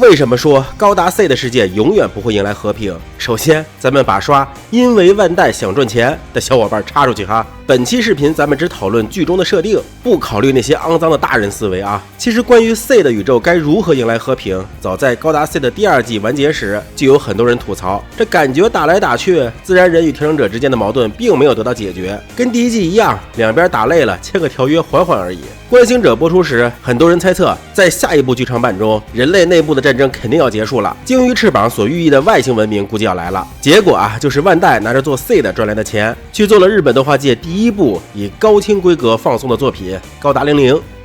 为什么说高达 C 的世界永远不会迎来和平？首先，咱们把刷因为万代想赚钱的小伙伴插出去哈。本期视频咱们只讨论剧中的设定，不考虑那些肮脏的大人思维啊。其实关于 C 的宇宙该如何迎来和平，早在高达 C 的第2季完结时，就有很多人吐槽，这感觉打来打去，自然人与调整者之间的矛盾并没有得到解决，跟第1季一样，两边打累了签个条约缓缓而已。观星者播出时，很多人猜测在下一部剧场版中，人类内部的战争肯定要结束了，鲸鱼翅膀所寓意的外星文明估计要来了。结果啊，就是万代拿着做 C 的赚来的钱，去做了日本动画界第1部以高清规格放送的作品《高达00》，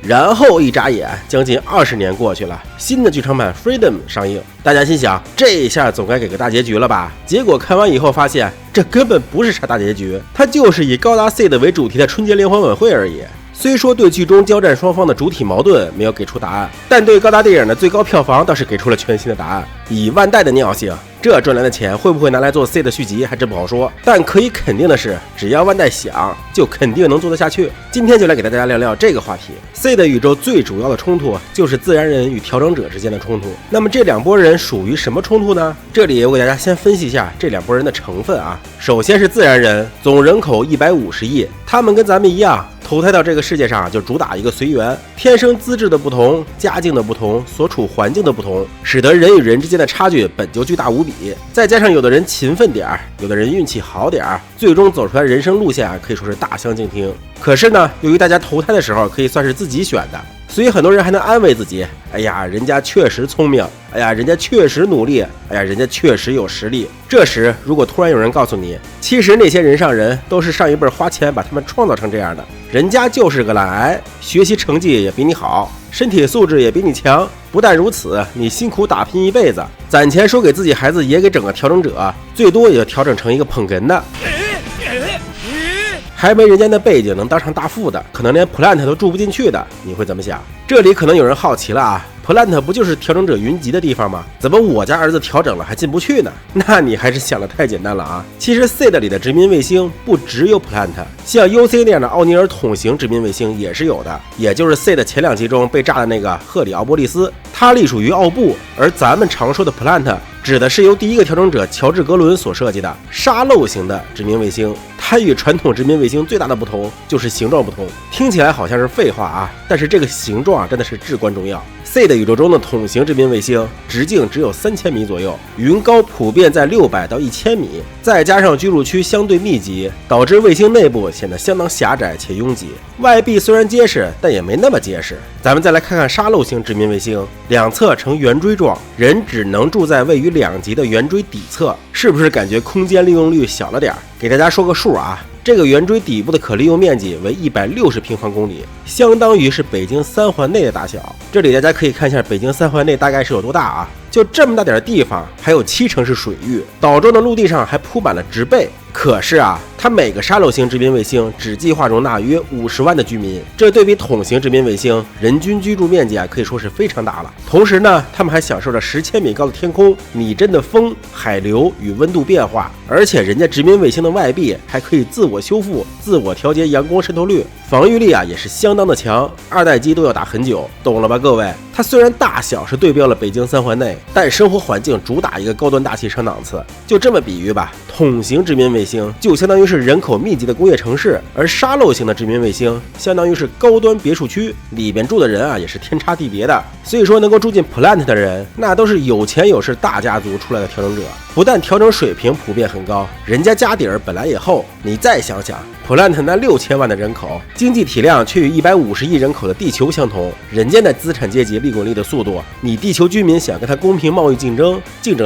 然后一眨眼，将近20年过去了，新的剧场版 Freedom 上映，大家心想这一下总该给个大结局了吧？结果看完以后发现，这根本不是啥大结局，它就是以高达 C 的为主题的春节联欢晚会而已。虽说对剧中交战双方的主体矛盾没有给出答案，但对高达电影的最高票房倒是给出了全新的答案。以万代的尿性，这赚来的钱会不会拿来做 C 的续集还真不好说，但可以肯定的是，只要万代想，就肯定能做得下去。今天就来给大家聊聊这个话题。 C 的宇宙最主要的冲突就是自然人与调整者之间的冲突，那么这两拨人属于什么冲突呢？这里我给大家先分析一下这两拨人的成分啊。首先是自然人，总人口150亿，他们跟咱们一样，投胎到这个世界上就主打一个随缘，天生资质的不同，家境的不同，所处环境的不同，使得人与人之间的差距本就巨大无比。再加上有的人勤奋点儿，有的人运气好点儿，最终走出来人生路线可以说是大相径庭。可是呢，由于大家投胎的时候可以算是自己选的，所以很多人还能安慰自己，哎呀，人家确实聪明，哎呀，人家确实努力，哎呀，人家确实有实力。这时如果突然有人告诉你，其实那些人上人都是上一辈花钱把他们创造成这样的，人家就是个懒癌，学习成绩也比你好，身体素质也比你强，不但如此，你辛苦打拼一辈子，攒钱说给自己孩子也给整个调整者，最多也就调整成一个捧哏的，还没人家的背景能当上大副的，可能连 plant 都住不进去的，你会怎么想？这里可能有人好奇了啊，plant 不就是调整者云集的地方吗？怎么我家儿子调整了还进不去呢？那你还是想的太简单了啊！其实 C 的里的殖民卫星不只有 plant， 像 UC 那样的奥尼尔桶型殖民卫星也是有的，也就是 C 的前2集中被炸的那个赫里奥波利斯，它隶属于奥布，而咱们常说的 plant 指的是由第1个调整者乔治·格伦所设计的沙漏型的殖民卫星。它与传统殖民卫星最大的不同就是形状不同，听起来好像是废话啊，但是这个形状真的是至关重要。C 的宇宙中的桶型殖民卫星直径只有3000米左右，云高普遍在600到1000米，再加上居住区相对密集，导致卫星内部显得相当狭窄且拥挤。外壁虽然结实，但也没那么结实。咱们再来看看沙漏型殖民卫星，两侧呈圆锥状，人只能住在位于2级的圆锥底侧，是不是感觉空间利用率小了点？给大家说个数啊，这个圆锥底部的可利用面积为160平方公里，相当于是北京3环内的大小。这里大家可以看一下北京3环内大概是有多大啊？就这么大点地方，还有70%是水域，岛中的陆地上还铺满了植被。可是啊，它每个沙漏型殖民卫星只计划容纳约50万的居民，这对比桶型殖民卫星人均居住面积可以说是非常大了。同时呢，他们还享受着10千米高的天空、拟真的风、海流与温度变化，而且人家殖民卫星的外壁还可以自我修复、自我调节阳光渗透率，防御力也是相当的强，2代机都要打很久，懂了吧各位？它虽然大小是对标了北京3环内，但生活环境主打一个高端大气上档次。就这么比喻吧，桶型殖民卫星就相当于是人口密集的工业城市，而沙漏型的殖民卫星相当于是高端别墅区，里边住的人也是天差地别的。所以说能够住进 plant 的人，那都是有钱有势大家族出来的调整者，不但调整水平普遍很高，人家家底儿本来也厚。你再想想，plant 那6000万的人口，经济体量却与150亿人口的地球相同，人家的资产阶级利滚利的速度，你地球居民想跟他公平贸易竞争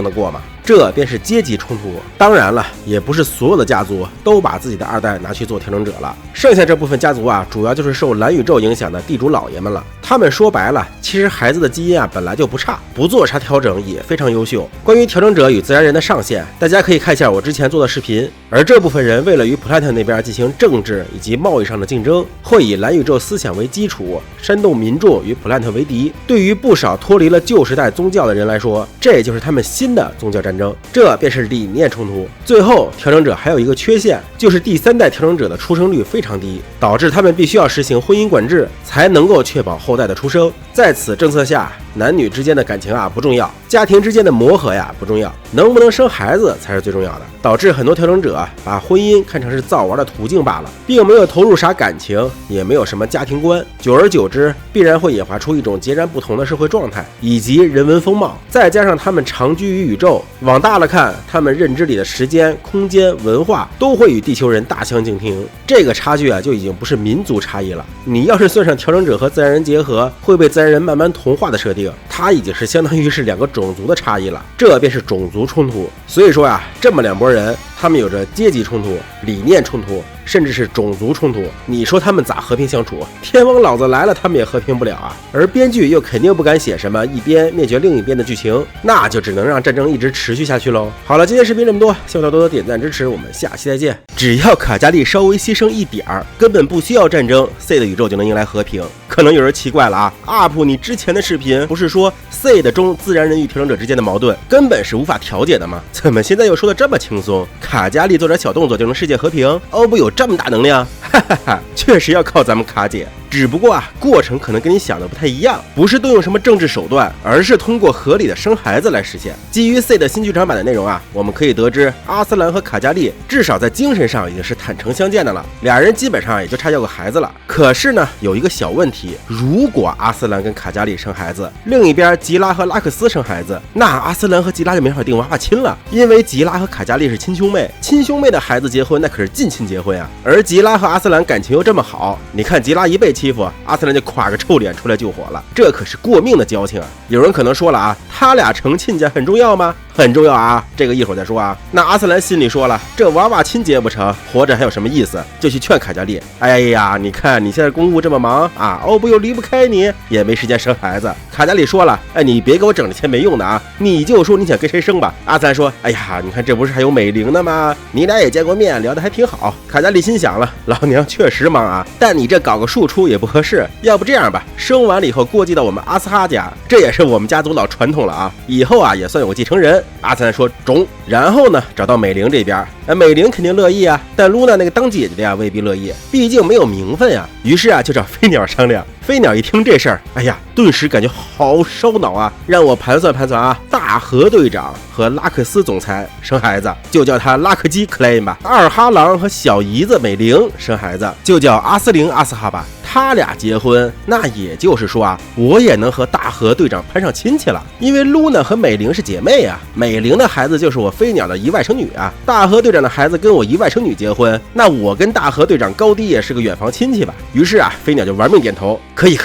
得过吗？这便是阶级冲突。当然了，也不是所有的家族都把自己的2代拿去做调整者了，剩下这部分家族主要就是受蓝宇宙影响的地主老爷们了。他们说白了，其实孩子的基因本来就不差，不做啥调整也非常优秀。关于调整者与自然人的上限，大家可以看一下我之前做的视频。而这部分人为了与 plant 那边进行政治以及贸易上的竞争，会以蓝宇宙思想为基础，煽动民众与 plant 为敌。对于不少脱离了旧时代宗教的人来说，这就是他们新的宗教战争，这便是理念冲突。最后，调整者还有一个缺陷，就是第3代调整者的出生率非常低，导致他们必须要实行婚姻管制，才能够确保后代代的出生。在此政策下，男女之间的感情啊不重要，家庭之间的磨合呀不重要，能不能生孩子才是最重要的。导致很多调整者把婚姻看成是造玩的途径罢了，并没有投入啥感情，也没有什么家庭观。久而久之，必然会演化出一种截然不同的社会状态以及人文风貌。再加上他们长居于宇宙，往大了看，他们认知里的时间、空间、文化都会与地球人大相径庭。这个差距啊，就已经不是民族差异了。你要是算上调整者和自然人结合，会被自然人慢慢同化的设定，它已经是相当于是两个种族的差异了，这便是种族冲突。所以说呀，这么两拨人，他们有着阶级冲突、理念冲突，甚至是种族冲突。你说他们咋和平相处？天王老子来了，他们也和平不了啊。而编剧又肯定不敢写什么一边灭绝另一边的剧情，那就只能让战争一直持续下去喽。好了，今天视频这么多，希望大家多多点赞支持，我们下期再见。只要卡加利稍微牺牲一点儿，根本不需要战争 ，C 的宇宙就能迎来和平。可能有人奇怪了啊 ，UP 你之前的视频不是说 C 的中自然人与调整者之间的矛盾根本是无法调解的吗？怎么现在又说的这么轻松？卡加利做点小动作就能世界和平？欧布有这么大能量？哈哈哈，确实要靠咱们卡姐。只不过啊，过程可能跟你想的不太一样，不是动用什么政治手段，而是通过合理的生孩子来实现。基于 C 的新剧场版的内容啊，我们可以得知阿斯兰和卡加利至少在精神上已经是坦诚相见的了，俩人基本上也就差要个孩子了。可是呢，有一个小问题，如果阿斯兰跟卡加利生孩子，另一边吉拉和拉克斯生孩子，那阿斯兰和吉拉就没法定娃娃亲了，因为吉拉和卡加利是亲兄妹，亲兄妹的孩子结婚那可是近亲结婚啊。而吉拉和阿斯兰感情又这么好，你看吉拉一被欺负，阿斯兰就垮个臭脸出来救火了，这可是过命的交情啊！有人可能说了啊，他俩成亲家很重要吗？很重要啊，这个一会儿再说啊。那阿斯兰心里说了，这娃娃亲结不成，活着还有什么意思？就去劝卡加利。哎呀，你看你现在公务这么忙啊，欧布又离不开你，也没时间生孩子。卡加利说了，哎，你别给我整这些没用的啊，你就说你想跟谁生吧。阿斯兰说，哎呀，你看这不是还有美玲呢吗？你俩也见过面，聊得还挺好。卡加利心想了，老娘确实忙啊，但你这搞个庶出也不合适，要不这样吧，生完了以后过继到我们阿斯哈家，这也是我们家族老传统了啊，以后啊也算有个继承人。阿斯兰说中，然后呢找到美玲这边，美玲肯定乐意啊，但露娜那个当姐姐的呀未必乐意，毕竟没有名分呀。于是啊就找飞鸟商量。飞鸟一听这事儿，哎呀，顿时感觉好烧脑啊！让我盘算盘算啊，大河队长和拉克斯总裁生孩子，就叫他拉克基克莱因吧；二哈狼和小姨子美玲生孩子，就叫阿斯灵阿斯哈吧。他俩结婚，那也就是说啊，我也能和大河队长攀上亲戚了，因为露娜和美玲是姐妹啊，美玲的孩子就是我飞鸟的姨外甥女啊，大河队长的孩子跟我姨外甥女结婚，那我跟大河队长高低也是个远房亲戚吧。于是啊，飞鸟就玩命点头，可以，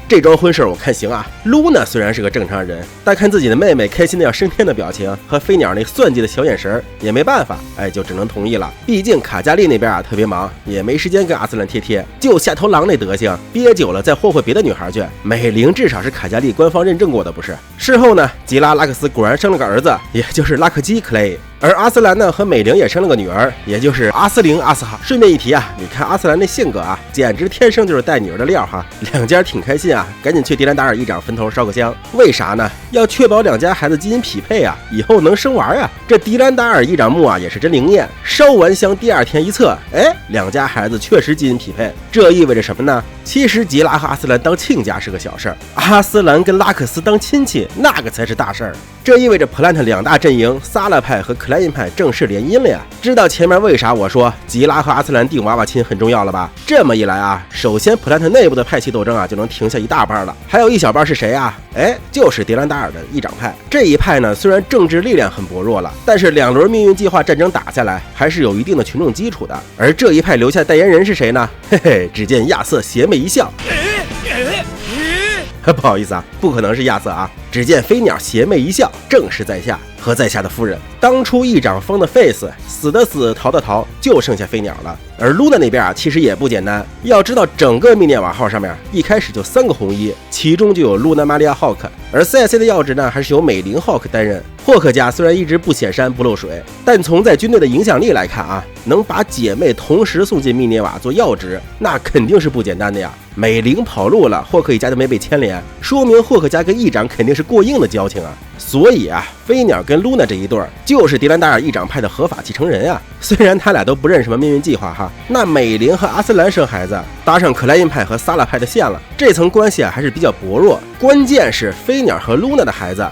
这桩婚事我看行啊。露娜虽然是个正常人，但看自己的妹妹开心的要升天的表情和飞鸟那算计的小眼神，也没办法，哎，就只能同意了。毕竟卡加利那边啊特别忙，也没时间跟阿斯兰贴，就下头狼那德行，憋久了再霍霍别的女孩去。美玲至少是卡加利官方认证过的，不是？事后呢，吉拉拉克斯果然生了个儿子，也就是拉克基克雷。而阿斯兰呢和美玲也生了个女儿，也就是阿斯灵阿斯哈。顺便一提啊，你看阿斯兰那性格啊，简直天生就是带女儿的料哈。两家挺开心啊，赶紧去迪兰达尔议长坟头烧个香。为啥呢？要确保两家孩子基因匹配啊，以后能生娃啊。这迪兰达尔议长墓啊也是真灵验，烧完香第二天一测，哎，两家孩子确实基因匹配。这意味着什么呢？其实吉拉和阿斯兰当亲家是个小事儿，阿斯兰跟拉克斯当亲戚那个才是大事儿。这意味着普兰特两大阵营萨拉派和克莱因派正式联姻了呀！知道前面为啥我说吉拉和阿斯兰定娃娃亲很重要了吧？这么一来啊，首先普兰特内部的派系斗争啊就能停下一大半了，还有一小半是谁啊？哎，就是迪兰达尔的议长派。这一派呢，虽然政治力量很薄弱了，但是2轮命运计划战争打下来，还是有一定的群众基础的。而这一派留下代言人是谁呢？嘿嘿，只见亚瑟邪魅一笑。不好意思啊，不可能是亚瑟啊！只见飞鸟邪魅一笑，正是在下和在下的夫人。当初议长封的 face 死的死，逃的逃，就剩下飞鸟了。而露娜那边啊，其实也不简单。要知道，整个密涅瓦号上面一开始就3个红衣，其中就有露娜玛利亚浩克，而 CIC 的要职呢，还是由美玲浩克担任。霍克家虽然一直不显山不漏水，但从在军队的影响力来看啊，能把姐妹同时送进密涅瓦做要职，那肯定是不简单的呀。美玲跑路了，霍克一家就没被牵连，说明霍克家跟议长肯定是过硬的交情啊。所以啊，飞鸟跟露娜这一对就是迪兰达尔议长派的合法继承人啊。虽然他俩都不认什么命运计划哈，那美玲和阿斯兰生孩子，搭上克莱因派和萨拉派的线了，这层关系啊还是比较薄弱。关键是飞鸟和露娜的孩子，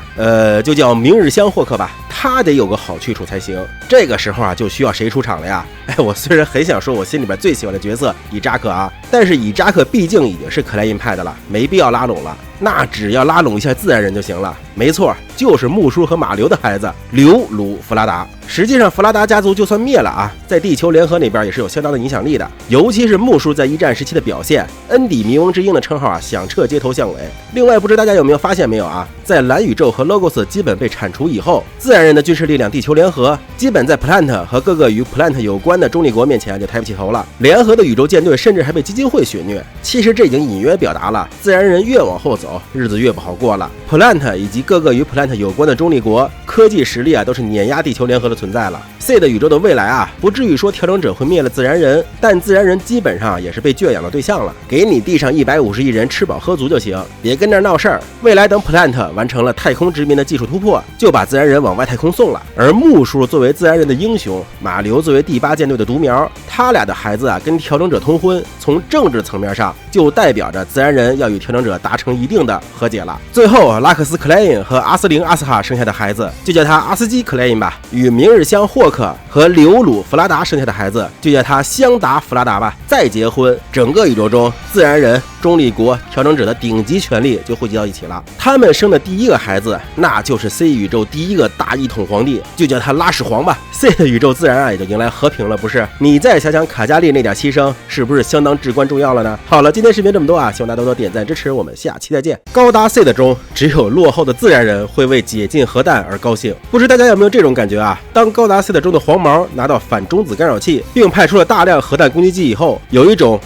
就叫明日香霍克吧，他得有个好去处才行。这个时候啊，就需要谁出场了呀？我虽然很想说我心里边最喜欢的角色以扎克啊，但是以扎克毕竟已经是克莱因派的了，没必要拉拢了。那只要拉拢一下自然人就行了。没错，就是木叔和马留的孩子刘鲁弗拉达。实际上弗拉达家族就算灭了啊，在地球联合那边也是有相当的影响力的，尤其是木叔在一战时期的表现，恩底冥王之鹰的称号啊响彻街头巷尾。另外不知道大家有没有发现没有啊，在蓝宇宙和 Logos 基本被铲除以后，自然人的军事力量地球联合基本在 Plant 和各个与 Plant 有关的中立国面前就抬不起头了，联合的宇宙舰队甚至还被基金会血虐。其实这已经隐约表达了自然人越往后走日子越不好过了， Plant 以及各个与 Plant 有关的中立国科技实力啊都是碾压地球联合的存在了。 C 的宇宙的未来啊，不至于说调整者会灭了自然人，但自然人基本上也是被圈养的对象了，给你地上150亿人吃饱喝足就行，别跟那儿闹事儿。未来等 Plant 完成了太空殖民的技术突破，就把自然人往外太空送了。而木叔作为自然人的英雄，马留作为第8舰队的独苗，他俩的孩子啊跟调整者通婚，从政治层面上就代表着自然人要与调整者达成一定的和解了。最后拉克斯克莱因和阿斯灵阿斯哈生下的孩子就叫他阿斯基克莱因吧，与明日香霍克和刘鲁弗拉达生下的孩子就叫他香达弗拉达吧。再结婚，整个宇宙中自然人、中立国、调整者的顶级权力就汇集到一起了。他们生的第一个孩子，那就是 C 宇宙第一个大一统皇帝，就叫他拉屎皇吧。C 的宇宙自然啊也就迎来和平了，不是？你再想想卡加利那点牺牲，是不是相当至关重要了呢？好了，今天视频这么多啊，希望大家多多点赞支持，我们下期再见。高达 C 的中，只有落后的自然人会为解禁核弹而高兴。不知大家有没有这种感觉啊？当高达 C 的中的黄毛拿到反中子干扰器，并派出了大量核弹攻击机以后，有一种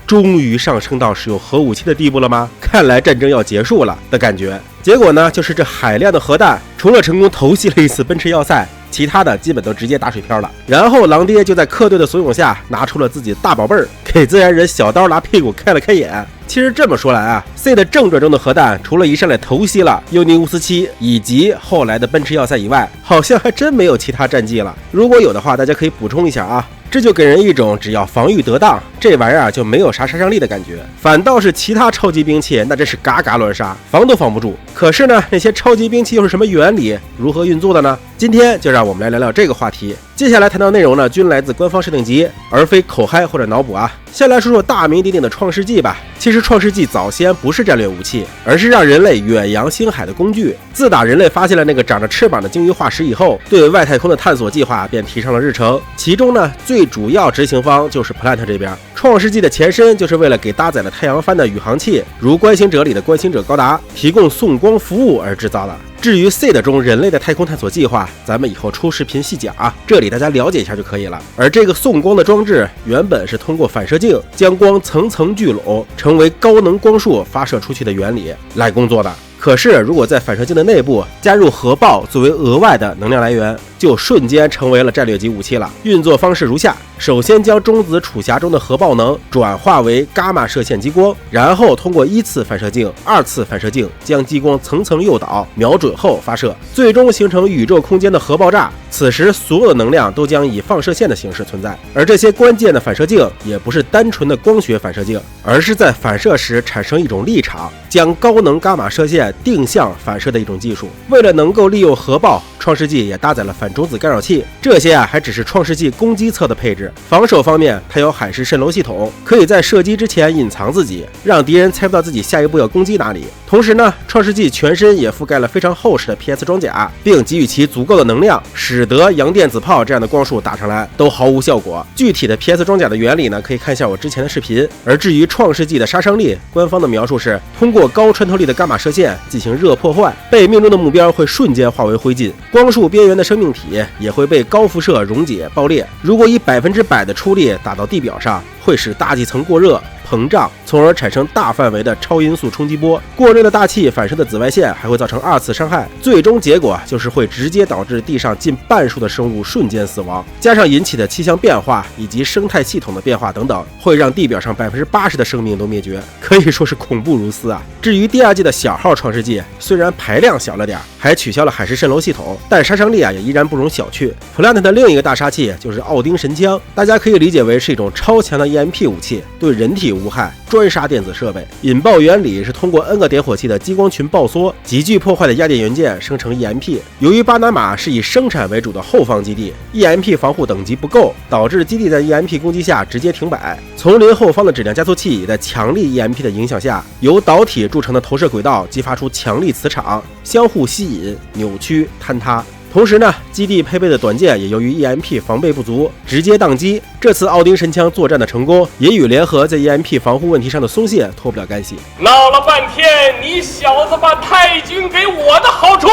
终于上升到使用核武器的地步了吗？看来战争要结束了的感觉。结果呢，就是这海量的核弹，除了成功偷袭了一次奔驰要塞，其他的基本都直接打水漂了。然后狼爹就在客队的怂恿下，拿出了自己的大宝贝儿，给自然人小刀拉屁股开了开眼。其实这么说来啊 ，C 的正传中的核弹，除了一上来偷袭了尤尼乌斯7以及后来的奔驰要塞以外，好像还真没有其他战绩了。如果有的话，大家可以补充一下啊。这就给人一种只要防御得当，这玩意儿就没有啥杀伤力的感觉。反倒是其他超级兵器，那真是嘎嘎乱杀，防都防不住。可是呢，那些超级兵器又是什么原理，如何运作的呢？今天就让我们来聊聊这个话题。接下来谈到内容呢，均来自官方设定集，而非口嗨或者脑补啊。先来说说大名鼎鼎的创世纪吧。其实创世纪早先不是战略武器，而是让人类远洋星海的工具。自打人类发现了那个长着翅膀的鲸鱼化石以后，对外太空的探索计划便提上了日程。其中呢，最主要执行方就是 Plant 这边。创世纪的前身就是为了给搭载了太阳帆的宇航器，如观星者里的观星者高达，提供送光服务而制造的。至于 C 的中人类的太空探索计划，咱们以后出视频细讲啊，这里大家了解一下就可以了。而这个送光的装置原本是通过反射镜将光层层聚拢，成为高能光束发射出去的原理来工作的。可是如果在反射镜的内部加入核爆作为额外的能量来源，就瞬间成为了战略级武器了。运作方式如下：首先将中子储匣中的核爆能转化为伽马射线激光，然后通过1次反射镜、2次反射镜将激光层层诱导，瞄准后发射，最终形成宇宙空间的核爆炸。此时所有的能量都将以放射线的形式存在，而这些关键的反射镜也不是单纯的光学反射镜，而是在反射时产生一种力场，将高能伽马射线定向反射的一种技术。为了能够利用核爆，创世纪也搭载了反中子干扰器。这些还只是创世纪攻击侧的配置。防守方面，它有海市蜃楼系统，可以在射击之前隐藏自己，让敌人猜不到自己下一步要攻击哪里。同时呢，创世纪全身也覆盖了非常厚实的 PS 装甲，并给予其足够的能量，使得洋电子炮这样的光束打上来都毫无效果。具体的 PS 装甲的原理呢，可以看一下我之前的视频。而至于创世纪的杀伤力，官方的描述是通过高穿透力的伽马射线进行热破坏，被命中的目标会瞬间化为灰烬，光束边缘的生命体也会被高辐射溶解爆裂。如果以100%的出力打到地表上，会使大气层过热膨胀从而产生大范围的超音速冲击波。过热的大气反射的紫外线还会造成2次伤害，最终结果就是会直接导致地上近半数的生物瞬间死亡，加上引起的气象变化以及生态系统的变化等等，会让地表上80%的生命都灭绝，可以说是恐怖如斯啊。至于第2季的小号创世纪，虽然排量小了点，还取消了海市蜃楼系统，但杀伤力也依然不容小觑。Planet 的另一个大杀器就是奥丁神枪，大家可以理解为是一种超强的 EMP 武器，对人体无害，专杀电子设备。引爆原理是通过 N 个点火器的激光群爆缩，极具破坏的压电元件生成 EMP。由于巴拿马是以生产为主的后方基地， EMP 防护等级不够，导致基地在 EMP 攻击下直接停摆。丛林后方的质量加速器也在强力 EMP 的影响下，由导体铸成的投射轨道激发出强力磁场，相互吸引、扭曲、坍塌。同时呢，基地配备的短剑也由于 EMP 防备不足，直接宕机。这次奥丁神枪作战的成功，也与联合在 EMP 防护问题上的松懈脱不了干系。闹了半天，你小子把太君给我的好处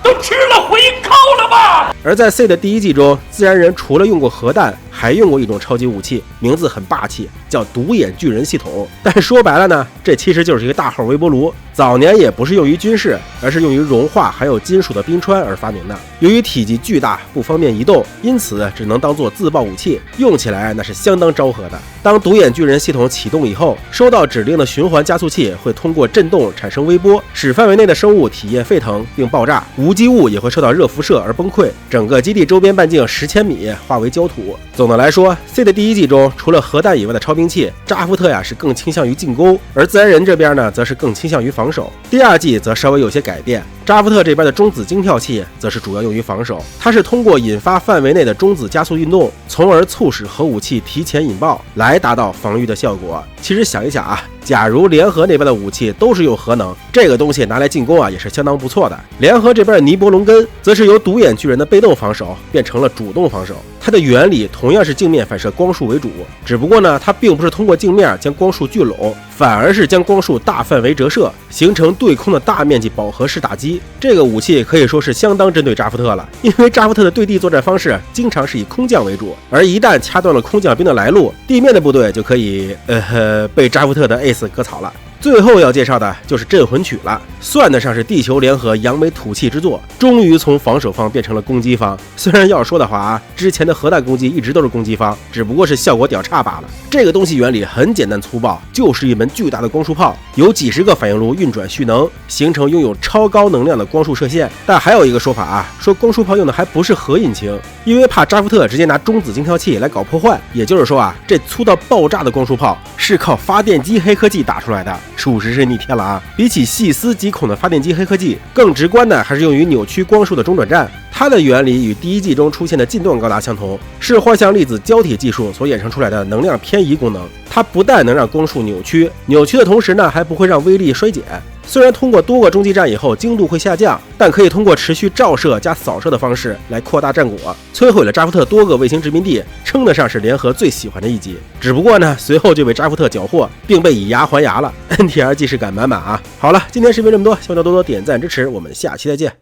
都吃了回扣了吧？而在 C 的第1季中，自然人除了用过核弹，还用过一种超级武器，名字很霸气，叫独眼巨人系统。但说白了呢，这其实就是一个大号微波炉。早年也不是用于军事，而是用于融化含有金属的冰川而发明的。由于体积巨大，不方便移动，因此只能当做自爆武器，用起来那是相当昭和的。当独眼巨人系统启动以后，收到指令的循环加速器会通过震动产生微波，使范围内的生物体液沸腾并爆炸，无机物也会受到热辐射而崩溃，整个基地周边半径10千米化为焦土。总的来说， C 的第1季中，除了核弹以外的超兵器，扎夫特是更倾向于进攻，而自然人这边呢，则是更倾向于防守。第2季则稍微有些改变，扎夫特这边的中子精跳器则是主要用于防守，它是通过引发范围内的中子加速运动，从而促使核武器提前引爆，来达到防御的效果。其实想一想啊，假如联合那边的武器都是用核能，这个东西拿来进攻也是相当不错的。联合这边的尼伯龙根则是由独眼巨人的被动防守变成了主动防守，它的原理同样是镜面反射光束为主，只不过呢，它并不是通过镜面将光束聚拢，反而是将光束大范围折射，形成对空的大面积饱和式打击。这个武器可以说是相当针对扎夫特了，因为扎夫特的对地作战方式经常是以空降为主，而一旦掐断了空降兵的来路，地面的部队就可以被扎夫特的 Ace 割草了。最后要介绍的就是镇魂曲了，算得上是地球联合扬眉吐气之作，终于从防守方变成了攻击方。虽然要说的话之前的核弹攻击一直都是攻击方，只不过是效果屌差罢了。这个东西原理很简单粗暴，就是一门巨大的光束炮，有几十个反应炉运转蓄能，形成拥有超高能量的光束射线。但还有一个说法说光束炮用的还不是核引擎，因为怕扎夫特直接拿中子精跳器来搞破坏。也就是说这粗到爆炸的光束炮是靠发电机黑科技打出来的，属实是逆天了比起细思极恐的发电机黑科技，更直观的还是用于扭曲光束的中转站。它的原理与第1季中出现的近段高达相同，是幻象粒子胶体技术所衍生出来的能量偏移功能。它不但能让光束扭曲的同时呢，还不会让威力衰减。虽然通过多个中继站以后精度会下降，但可以通过持续照射加扫射的方式来扩大战果，摧毁了扎夫特多个卫星殖民地，称得上是联合最喜欢的一击。只不过呢，随后就被扎夫特缴获，并被以牙还牙了。NTR 既视感满满好了，今天视频这么多，希望大家多多点赞支持，我们下期再见。